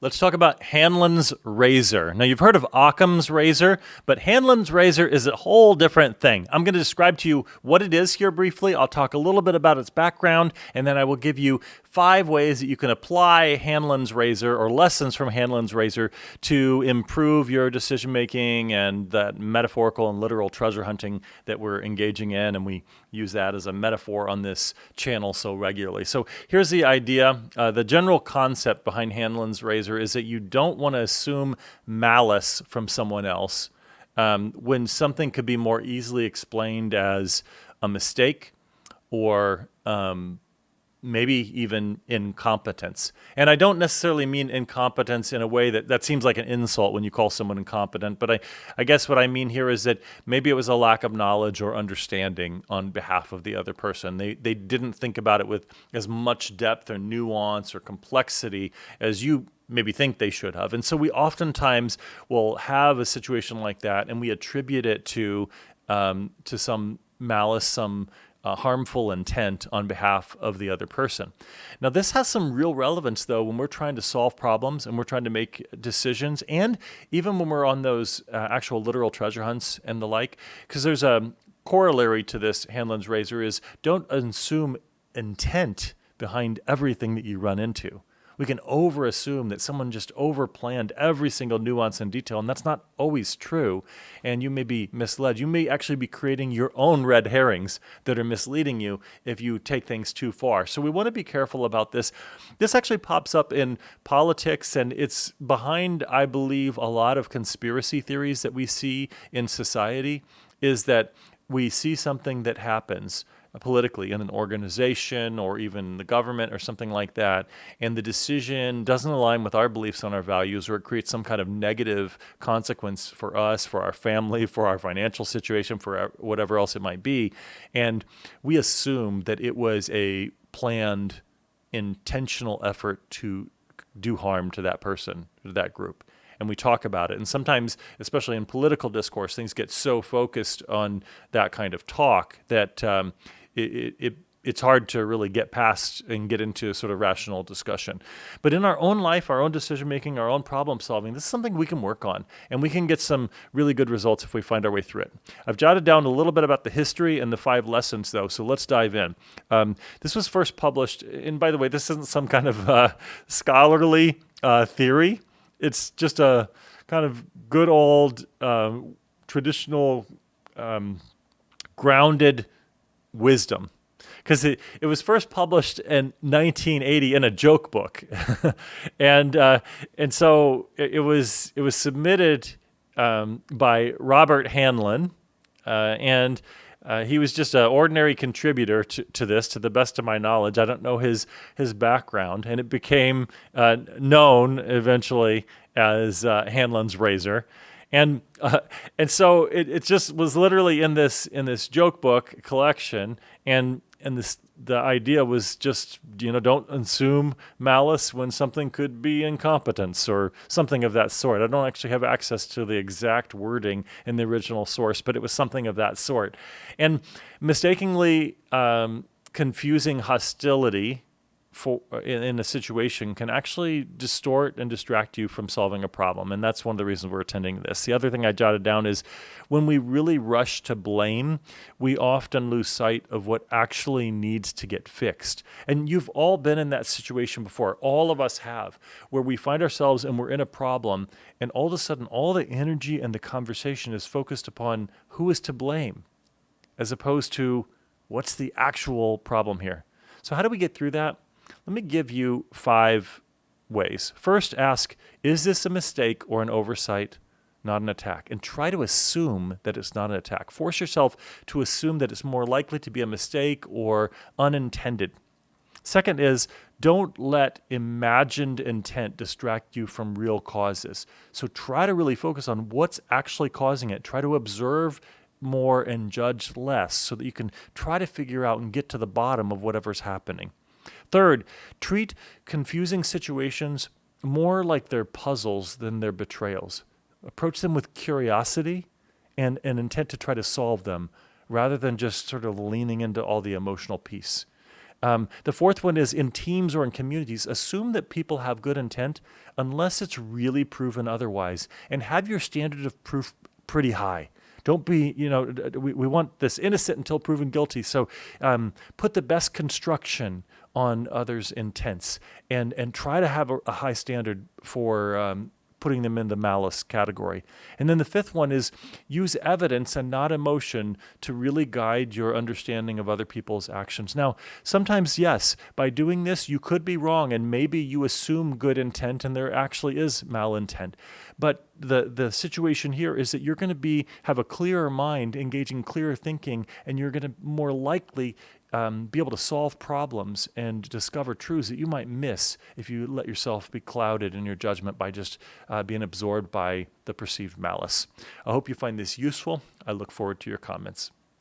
Let's talk about Hanlon's razor. Now, you've heard of Occam's razor, but Hanlon's razor is a whole different thing. I'm going to describe to you what it is here briefly. I'll talk a little bit about its background, and then I will give you 5 ways that you can apply Hanlon's razor or lessons from Hanlon's razor to improve your decision making and that metaphorical and literal treasure hunting that we're engaging in. And we use that as a metaphor on this channel so regularly. So here's the idea. The general concept behind Hanlon's razor is that you don't want to assume malice from someone else when something could be more easily explained as a mistake or maybe even incompetence. And I don't necessarily mean incompetence in a way that seems like an insult when you call someone incompetent, but I guess what I mean here is that maybe it was a lack of knowledge or understanding on behalf of the other person. They didn't think about it with as much depth or nuance or complexity as you maybe think they should have. And so we oftentimes will have a situation like that and we attribute it to some malice, some harmful intent on behalf of the other person. Now, this has some real relevance, though, when we're trying to solve problems and we're trying to make decisions, and even when we're on those actual literal treasure hunts and the like, because there's a corollary to this Hanlon's razor is don't assume intent behind everything that you run into. We can over-assume that someone just over-planned every single nuance and detail, and that's not always true, and you may be misled. You may actually be creating your own red herrings that are misleading you if you take things too far. So we want to be careful about this. This actually pops up in politics, and it's behind, I believe, a lot of conspiracy theories that we see in society, is that we see something that happens politically in an organization or even the government or something like that, and the decision doesn't align with our beliefs on our values, or it creates some kind of negative consequence for us, for our family, for our financial situation, for whatever else it might be, and we assume that it was a planned, intentional effort to do harm to that person, to that group. And we talk about it. And sometimes, especially in political discourse, things get so focused on that kind of talk that it's hard to really get past and get into sort of rational discussion. But in our own life, our own decision-making, our own problem-solving, this is something we can work on. And we can get some really good results if we find our way through it. I've jotted down a little bit about the history and the 5 lessons, though, so let's dive in. This was first published, and by the way, this isn't some kind of scholarly theory. It's just a kind of good old traditional grounded wisdom, because it was first published in 1980 in a joke book, and so it was submitted by Robert Hanlon, and he was just an ordinary contributor to this, to the best of my knowledge. I don't know his background, and it became known eventually as Hanlon's razor. And so it just was literally in this joke book collection, and the idea was just, don't assume malice when something could be incompetence or something of that sort. I don't actually have access to the exact wording in the original source, but it was something of that sort. And mistakenly confusing hostility in a situation can actually distort and distract you from solving a problem. And that's one of the reasons we're attending this. The other thing I jotted down is when we really rush to blame, we often lose sight of what actually needs to get fixed. And you've all been in that situation before. All of us have, where we find ourselves and we're in a problem, and all of a sudden all the energy and the conversation is focused upon who is to blame, as opposed to what's the actual problem here. So how do we get through that? Let me give you 5 ways. First, ask, is this a mistake or an oversight, not an attack? And try to assume that it's not an attack. Force yourself to assume that it's more likely to be a mistake or unintended. Second is, don't let imagined intent distract you from real causes. So try to really focus on what's actually causing it. Try to observe more and judge less so that you can try to figure out and get to the bottom of whatever's happening. Third, treat confusing situations more like they're puzzles than they're betrayals. Approach them with curiosity and an intent to try to solve them rather than just sort of leaning into all the emotional piece. The fourth one is in teams or in communities, assume that people have good intent unless it's really proven otherwise, and have your standard of proof pretty high. Don't be, we want this innocent until proven guilty. So put the best construction on others' intents and try to have a high standard for putting them in the malice category. And then the fifth one is use evidence and not emotion to really guide your understanding of other people's actions. Now, sometimes, yes, by doing this, you could be wrong and maybe you assume good intent and there actually is malintent. But the situation here is that you're going to have a clearer mind, engaging clearer thinking, and you're going to more likely be able to solve problems and discover truths that you might miss if you let yourself be clouded in your judgment by just being absorbed by the perceived malice. I hope you find this useful. I look forward to your comments.